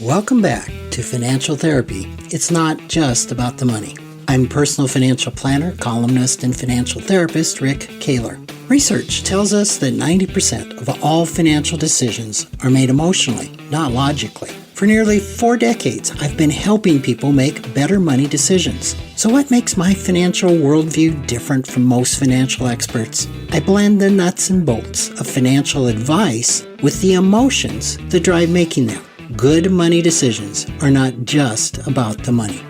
Welcome back to Financial Therapy. It's not just about the money. I'm personal financial planner, columnist, and financial therapist Rick Kahler. Research tells us that 90% of all financial decisions are made emotionally, not logically. For nearly 4 decades, I've been helping people make better money decisions. So what makes my financial worldview different from most financial experts? I blend the nuts and bolts of financial advice with the emotions that drive making them. Good money decisions are not just about the money.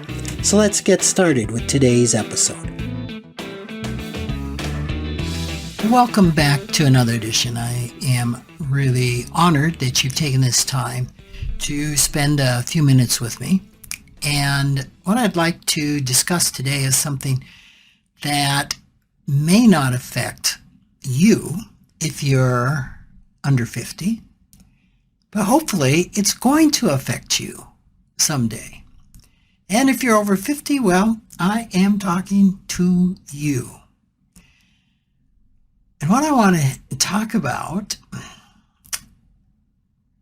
So let's get started with today's episode. Welcome back to another edition. I am really honored that you've taken this time to spend a few minutes with me. And what I'd like to discuss today is something that may not affect you if you're under 50, but hopefully it's going to affect you someday. And if you're over 50, well, I am talking to you. And what I want to talk about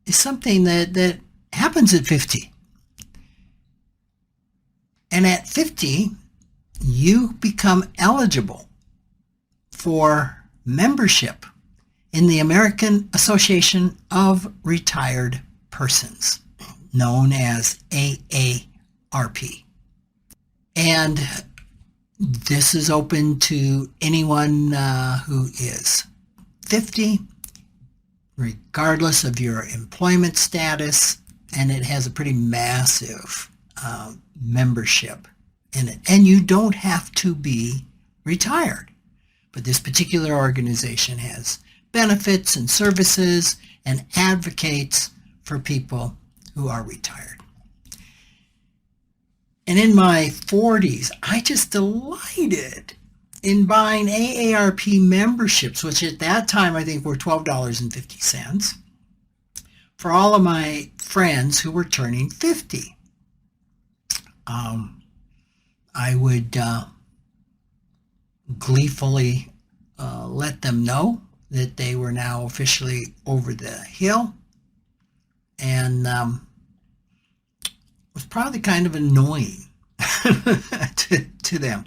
is something that happens at 50. And at 50, you become eligible for membership in the American Association of Retired Persons, known as AARP. And this is open to anyone who is 50, regardless of your employment status, and it has a pretty massive membership in it. And you don't have to be retired, but this particular organization has benefits and services and advocates for people who are retired. And in my 40s, I just delighted in buying AARP memberships, which at that time I think were $12.50, for all of my friends who were turning 50. I would gleefully let them know that they were now officially over the hill, and it was probably kind of annoying to them.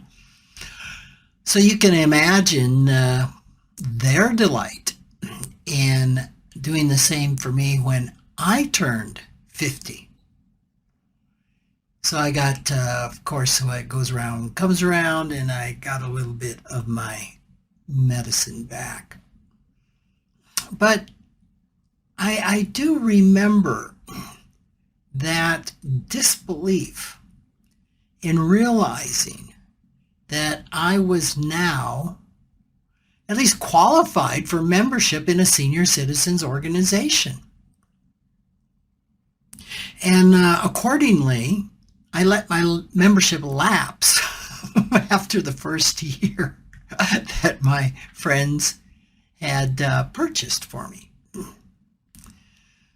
So you can imagine their delight in doing the same for me when I turned 50. So I got, of course, what goes around comes around, and I got a little bit of my medicine back. But I do remember that disbelief in realizing that I was now at least qualified for membership in a senior citizens organization. And accordingly, I let my membership lapse after the first year that my friends had purchased for me.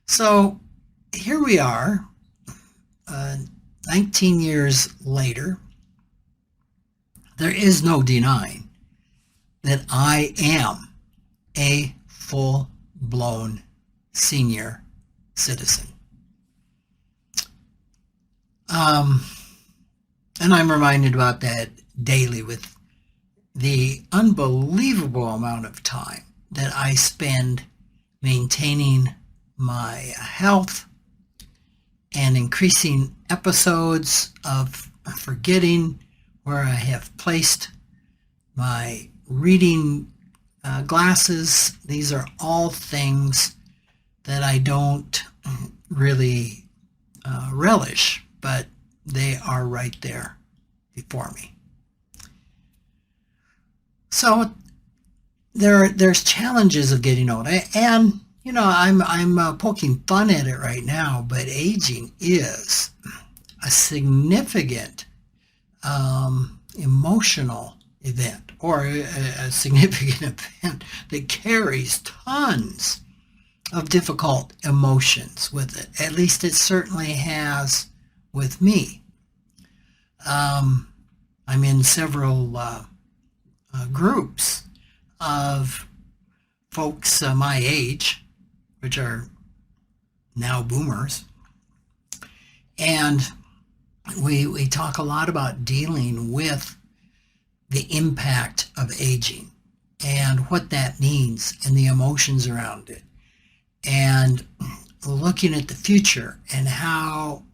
So here we are, 19 years later. There is no denying that I am a full-blown senior citizen. And I'm reminded about that daily with the unbelievable amount of time that I spend maintaining my health and increasing episodes of forgetting where I have placed my reading glasses. These are all things that I don't really relish, but they are right there before me. So there's challenges of getting old, and you know I'm poking fun at it right now, but aging is a significant emotional event, or a significant event that carries tons of difficult emotions with it. At least it certainly has with me. I'm in several groups of folks my age, which are now boomers, And we talk a lot about dealing with the impact of aging and what that means and the emotions around it, and looking at the future and how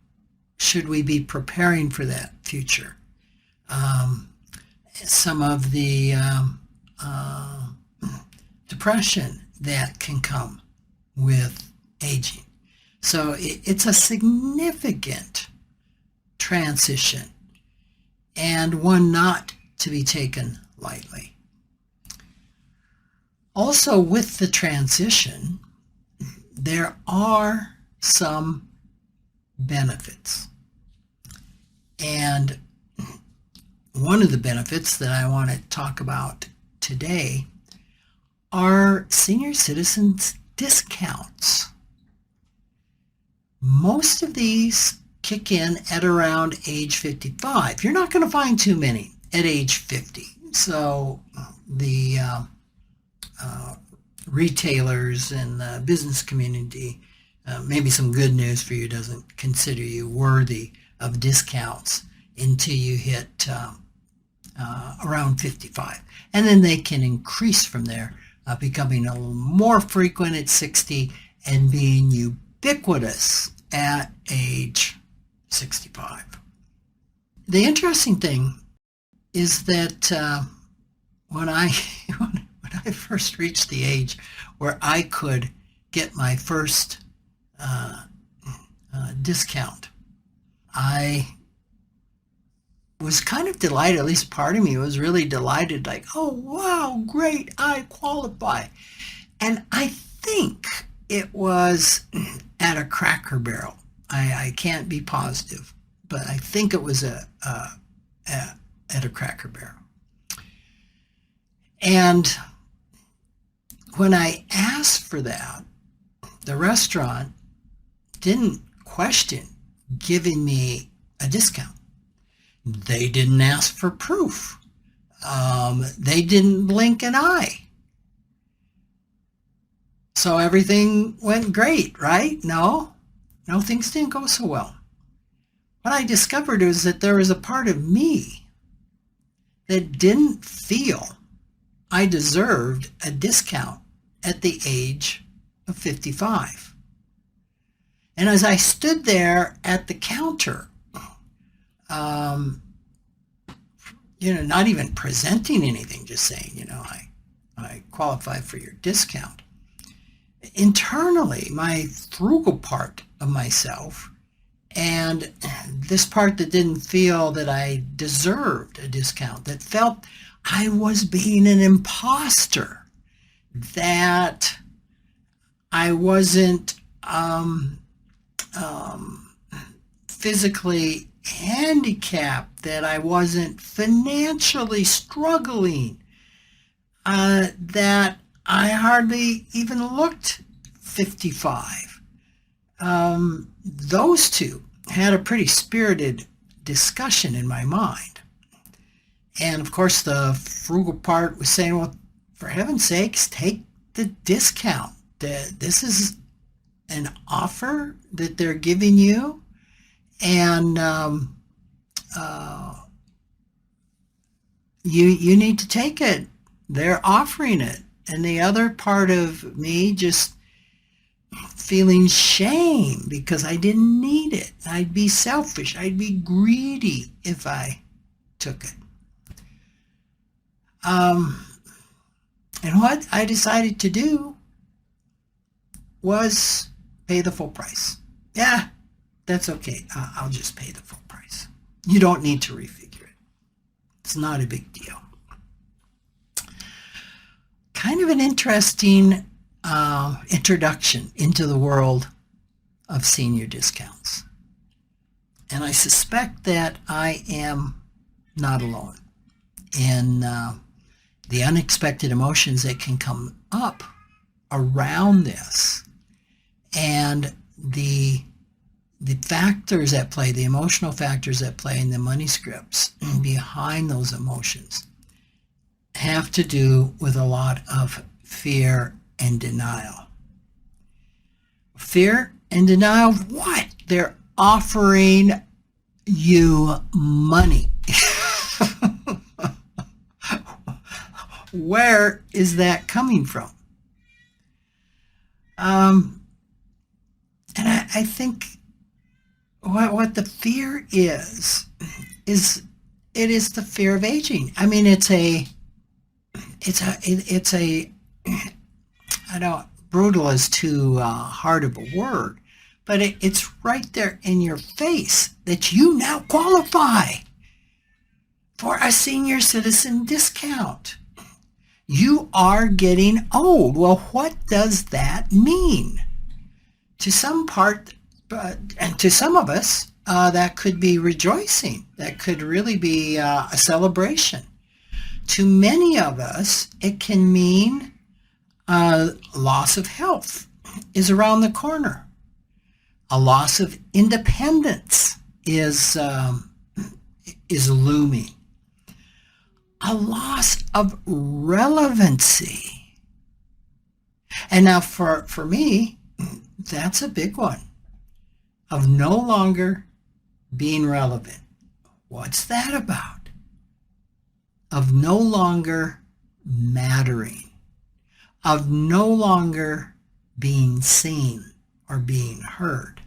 should we be preparing for that future. Some of the depression that can come with aging. So it's a significant transition, and one not to be taken lightly. Also, with the transition, there are some benefits. And one of the benefits that I want to talk about today are senior citizens discounts. Most of these kick in at around age 55. You're not going to find too many at age 50. So the retailers and the business community, maybe some good news for you, doesn't consider you worthy of discounts until you hit around 55. And then they can increase from there, becoming a little more frequent at 60 and being ubiquitous at age 65. The interesting thing is that when I first reached the age where I could get my first discount, I was kind of delighted. At least part of me was really delighted, like, oh wow, great, I qualify. And I think it was at a Cracker Barrel. I can't be positive, but I think it was at a Cracker Barrel. And when I asked for that, the restaurant didn't question giving me a discount. They didn't ask for proof. They didn't blink an eye. So everything went great, right? No, things didn't go so well. What I discovered was that there was a part of me that didn't feel I deserved a discount at the age of 55. And as I stood there at the counter, not even presenting anything, just saying, I qualify for your discount. Internally, my frugal part of myself and this part that didn't feel that I deserved a discount, that felt I was being an imposter, that I wasn't physically handicapped, that I wasn't financially struggling, that I hardly even looked 55. Those two had a pretty spirited discussion in my mind. And of course, the frugal part was saying, well, for heaven's sakes, take the discount. This is an offer that they're giving you, and you need to take it. They're offering it. And the other part of me just feeling shame because I didn't need it. I'd be selfish. I'd be greedy if I took it. And what I decided to do was pay the full price. Yeah, that's okay. I'll just pay the full price. You don't need to refigure it. It's not a big deal. Kind of an interesting introduction into the world of senior discounts. And I suspect that I am not alone in the unexpected emotions that can come up around this, and the factors at play, the emotional factors at play in the money scripts behind those emotions have to do with a lot of fear and denial. Fear and denial of what? Their offering you money. Where is that coming from? And I think what the fear is it is the fear of aging. I mean, I don't, brutal is too hard of a word, but it's right there in your face that you now qualify for a senior citizen discount. You are getting old. Well, what does that mean? To some part, and to some of us, that could be rejoicing. That could really be a celebration. To many of us, it can mean loss of health is around the corner. A loss of independence is looming. A loss of relevancy. And now for me, that's a big one. Of no longer being relevant. What's that about? Of no longer mattering. Of no longer being seen or being heard.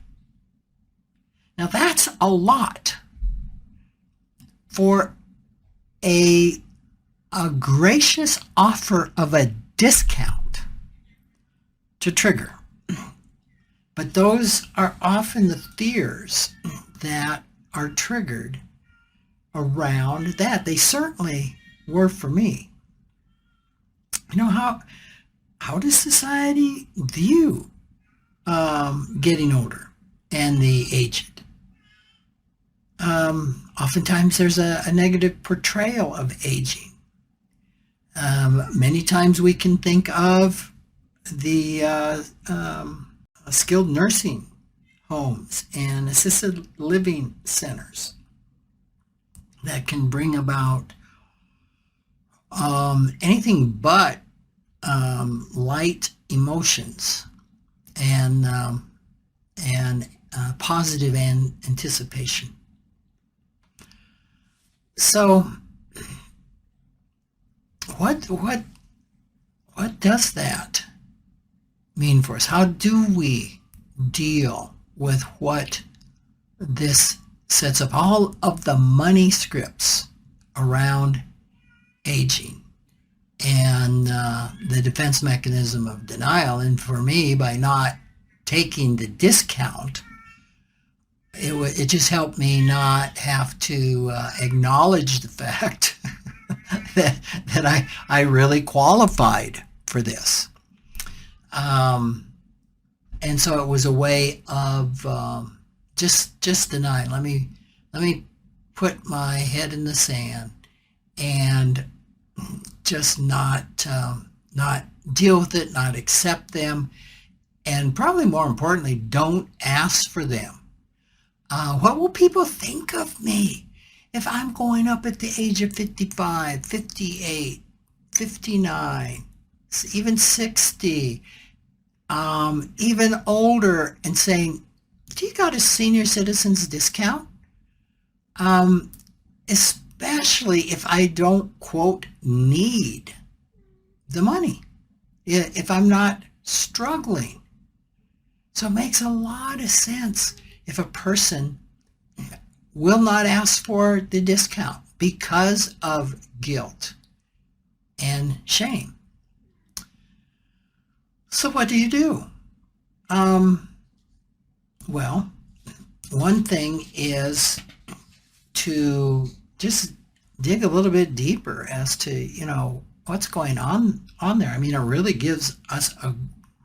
Now that's a lot for a gracious offer of a discount to trigger. But those are often the fears that are triggered around that. They certainly were for me. You know, how does society view getting older and the aged? Oftentimes there's a negative portrayal of aging. Many times we can think of the skilled nursing homes and assisted living centers that can bring about anything but light emotions and positive anticipation. So what does that mean for us? How do we deal with what this sets up? All of the money scripts around aging and the defense mechanism of denial. And for me, by not taking the discount, it just helped me not have to acknowledge the fact that I really qualified for this. And so it was a way of just denying. Let me put my head in the sand and just not deal with it, not accept them, and probably more importantly, don't ask for them. What will people think of me if I'm going up at the age of 55, 58, 59, even 60, even older, and saying, do you got a senior citizens discount? Especially if I don't, quote, need the money, if I'm not struggling. So it makes a lot of sense if a person will not ask for the discount because of guilt and shame. So what do? Well, one thing is to just dig a little bit deeper as to, what's going on there. I mean, it really gives us a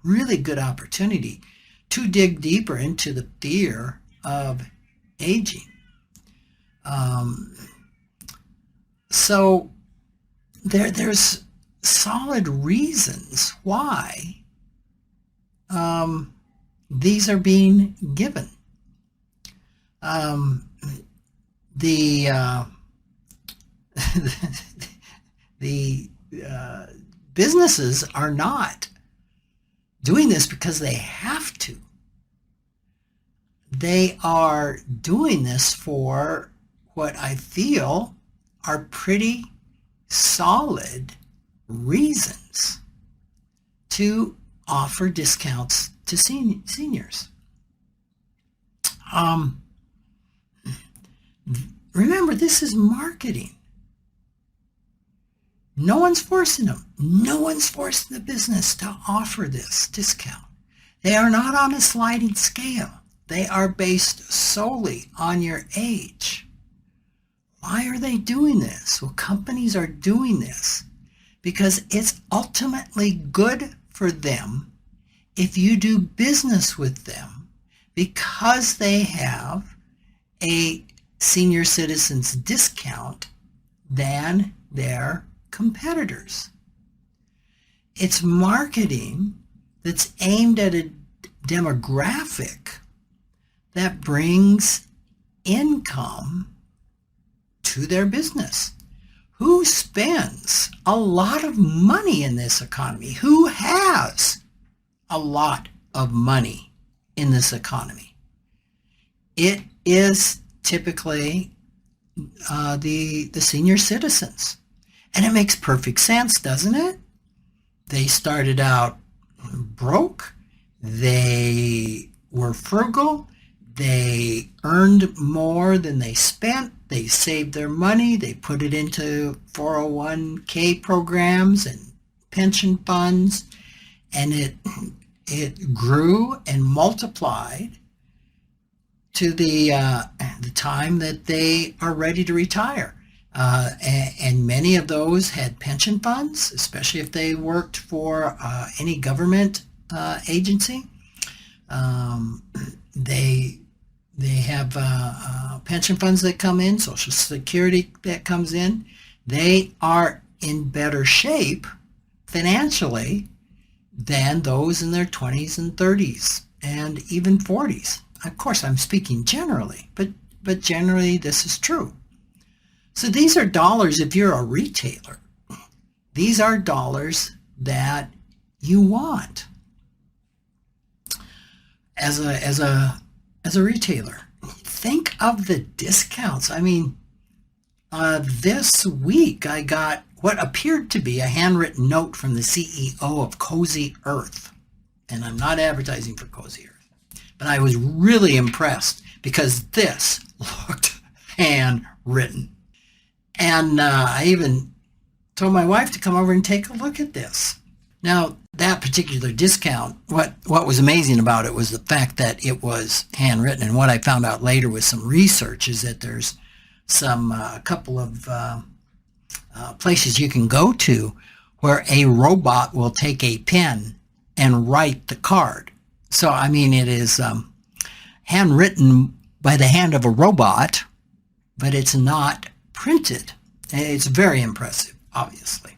really good opportunity to dig deeper into the fear of aging. So there's solid reasons why these are being given. The businesses are not doing this because they have to. they are doing this for what I feel are pretty solid reasons to offer discounts to seniors. Remember, this is marketing. No one's forcing them. No one's forcing the business to offer this discount. They are not on a sliding scale. They are based solely on your age. Why are they doing this? Well, companies are doing this because it's ultimately good for them if you do business with them, because they have a senior citizens discount than their competitors. It's marketing that's aimed at a demographic that brings income to their business. Who spends a lot of money in this economy? Who has a lot of money in this economy? It is typically the senior citizens. And it makes perfect sense, doesn't it? They started out broke. They were frugal. They earned more than they spent. They saved their money. They put it into 401k programs and pension funds. And it grew and multiplied to the time that they are ready to retire. And many of those had pension funds, especially if they worked for any government agency. They have pension funds that come in, Social Security that comes in. They are in better shape financially than those in their 20s and 30s and even 40s. Of course, I'm speaking generally, but generally this is true. So these are dollars, if you're a retailer, these are dollars that you want as a retailer. Think of the discounts. I mean, this week I got what appeared to be a handwritten note from the CEO of Cozy Earth. And I'm not advertising for Cozy Earth, but I was really impressed because this looked handwritten. And I even told my wife to come over and take a look at this. Now, that particular discount, what was amazing about it was the fact that it was handwritten. And what I found out later with some research is that there's a couple of places you can go to where a robot will take a pen and write the card. So, I mean, it is handwritten by the hand of a robot, but it's not printed. It's very impressive, obviously.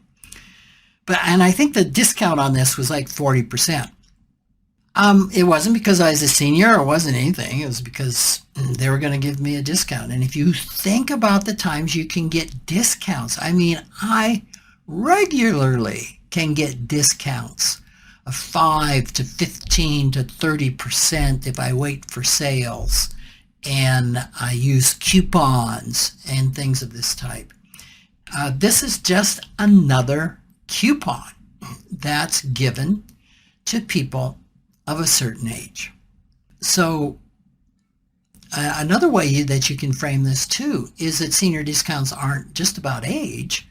And I think the discount on this was like 40%. It wasn't because I was a senior or wasn't anything. It was because they were going to give me a discount. And if you think about the times you can get discounts, I mean, I regularly can get discounts of 5 to 15 to 30% if I wait for sales and I use coupons and things of this type. This is just another coupon that's given to people of a certain age. So another way that you can frame this too is that senior discounts aren't just about age.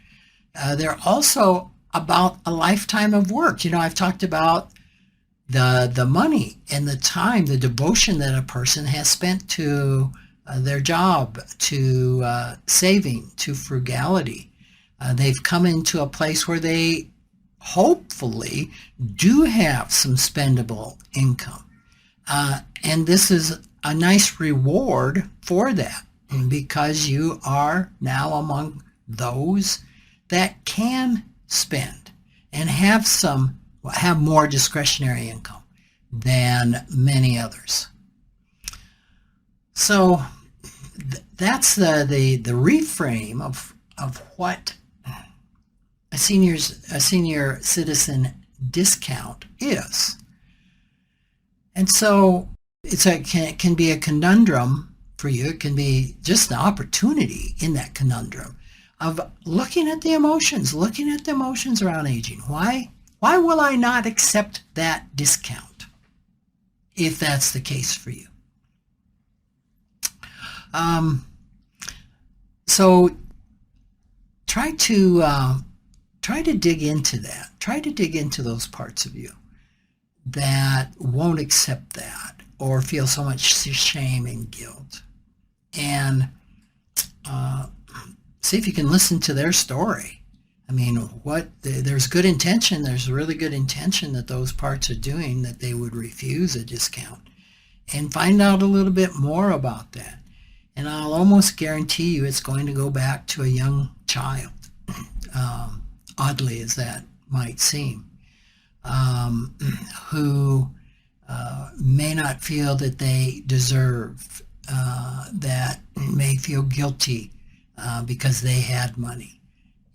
They're also about a lifetime of work. You know, I've talked about the money and the time, the devotion that a person has spent to their job, to saving, to frugality. They've come into a place where they hopefully do have some spendable income. And this is a nice reward for that because you are now among those that can spend and have more discretionary income than many others. So that's the reframe of what a senior citizen discount is. And so can be a conundrum for you. It can be just an opportunity in that conundrum of looking at the emotions around aging. Why will I not accept that discount if that's the case for you? So try to dig into that. Try to dig into those parts of you that won't accept that or feel so much shame and guilt. And see if you can listen to their story. I mean, there's good intention. There's really good intention that those parts are doing, that they would refuse a discount. And find out a little bit more about that. And I'll almost guarantee you it's going to go back to a young child, oddly as that might seem, who may not feel that they deserve, that may feel guilty because they had money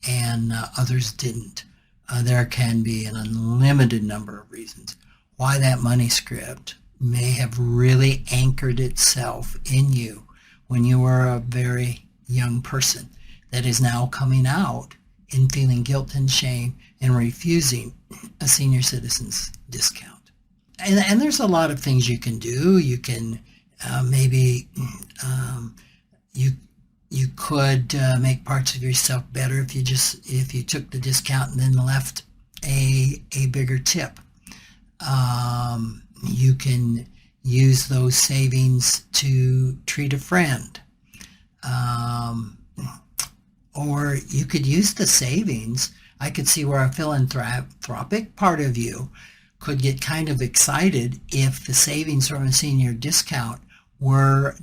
and others didn't. There can be an unlimited number of reasons why that money script may have really anchored itself in you when you were a very young person that is now coming out in feeling guilt and shame and refusing a senior citizen's discount. And there's a lot of things you can do. You can maybe you could make parts of yourself better if you took the discount and then left a bigger tip. You can use those savings to treat a friend. Or you could use the savings. I could see where a philanthropic part of you could get kind of excited if the savings from a senior discount were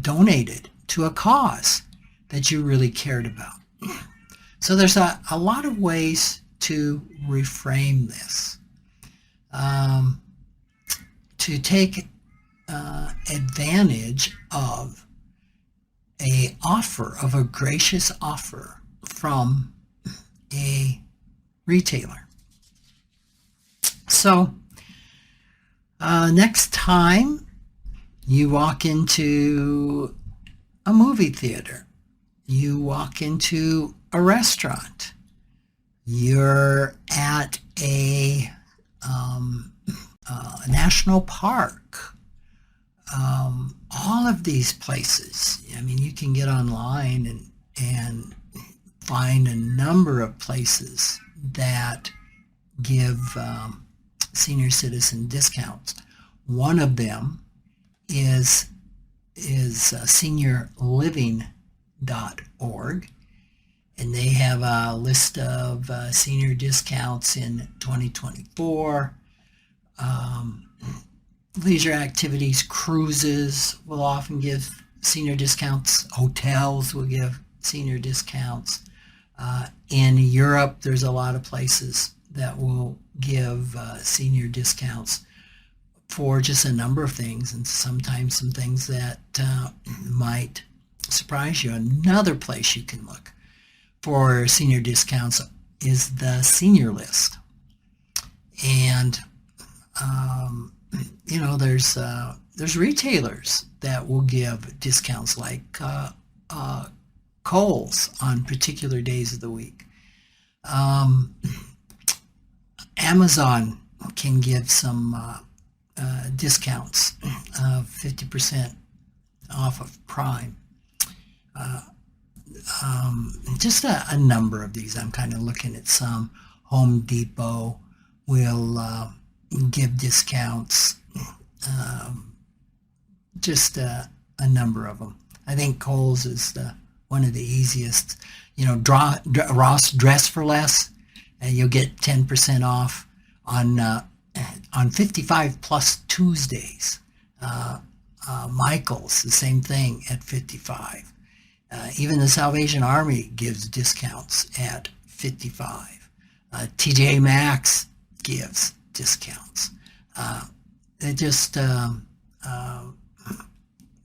donated to a cause that you really cared about. So there's a lot of ways to reframe this. To take advantage of a gracious offer from a retailer. So next time you walk into a movie theater, you walk into a restaurant, you're at a national park, all of these places. I mean, you can get online and find a number of places that give senior citizen discounts. One of them is seniorliving.org, and they have a list of senior discounts in 2024. Leisure activities, cruises will often give senior discounts. Hotels will give senior discounts. In Europe, there's a lot of places that will give senior discounts for just a number of things, and sometimes some things that might surprise you. Another place you can look for senior discounts is the senior list. And there's retailers that will give discounts like Kohl's on particular days of the week. Amazon can give some discounts of 50% off of Prime. Just a number of these. I'm kind of looking at some. Home Depot will give discounts. Just a number of them. I think Kohl's is one of the easiest. Ross Dress for Less, and you'll get 10% off on 55 plus Tuesdays. Michael's, the same thing at 55. Even the Salvation Army gives discounts at 55. TJ Maxx gives discounts.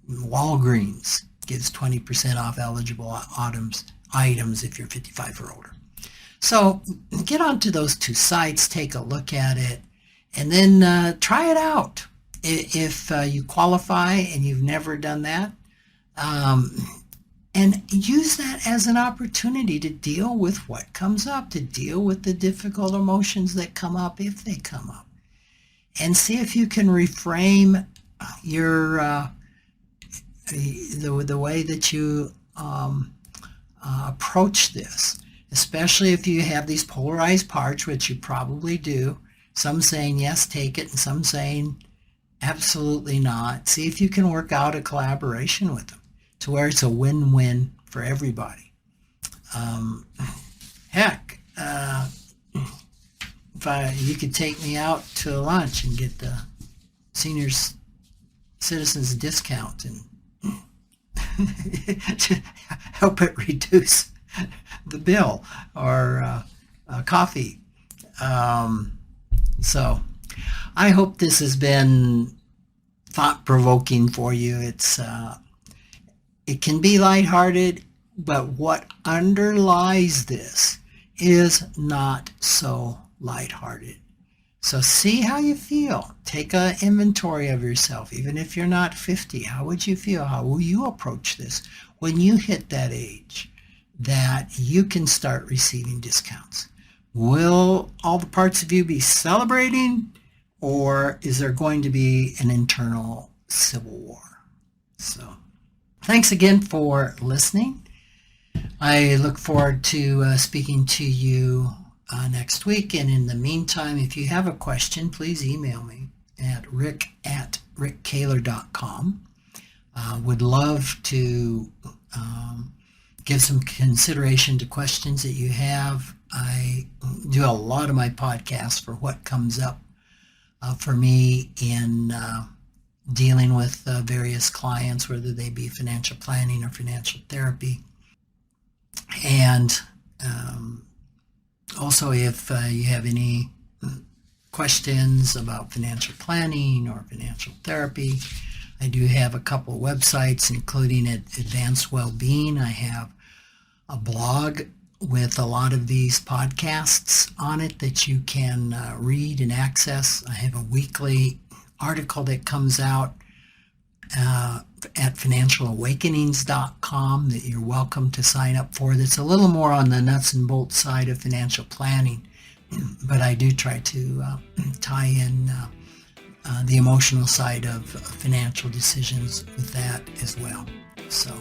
Walgreens gives 20% off eligible items if you're 55 or older. So get onto those two sites, take a look at it, and then try it out. if you qualify and you've never done that, and use that as an opportunity to deal with what comes up, to deal with the difficult emotions that come up if they come up, and see if you can reframe your the way that you approach this, especially if you have these polarized parts, which you probably do. Some saying yes, take it, and some saying absolutely not. See if you can work out a collaboration with them to where it's a win-win for everybody. Heck, if you could take me out to lunch and get the senior citizens discount and to help it reduce the bill, or coffee. So I hope this has been thought-provoking for you. It can be lighthearted, but what underlies this is not so lighthearted. So see how you feel. Take an inventory of yourself. Even if you're not 50, how would you feel? How will you approach this when you hit that age that you can start receiving discounts? Will all the parts of you be celebrating, or is there going to be an internal civil war? So thanks again for listening. I look forward to speaking to you next week. And in the meantime, if you have a question, please email me at rick@rickkahler.com. Would love to give some consideration to questions that you have. I do a lot of my podcasts for what comes up for me in dealing with various clients, whether they be financial planning or financial therapy. And also, if you have any questions about financial planning or financial therapy, I do have a couple of websites, including at Advanced Wellbeing. I have a blog with a lot of these podcasts on it that you can read and access. I have a weekly article that comes out at financialawakenings.com that you're welcome to sign up for. That's a little more on the nuts and bolts side of financial planning, but I do try to tie in the emotional side of financial decisions with that as well. So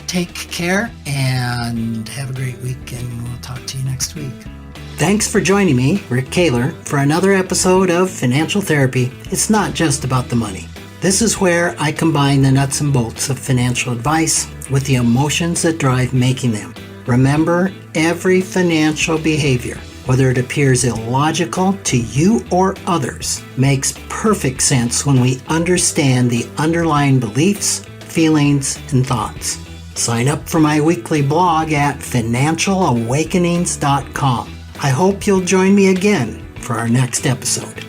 take care and have a great week, and we'll talk to you next week. Thanks for joining me, Rick Kahler, for another episode of Financial Therapy. It's not just about the money. This is where I combine the nuts and bolts of financial advice with the emotions that drive making them. Remember, every financial behavior, whether it appears illogical to you or others, makes perfect sense when we understand the underlying beliefs, feelings, and thoughts. Sign up for my weekly blog at financialawakenings.com. I hope you'll join me again for our next episode.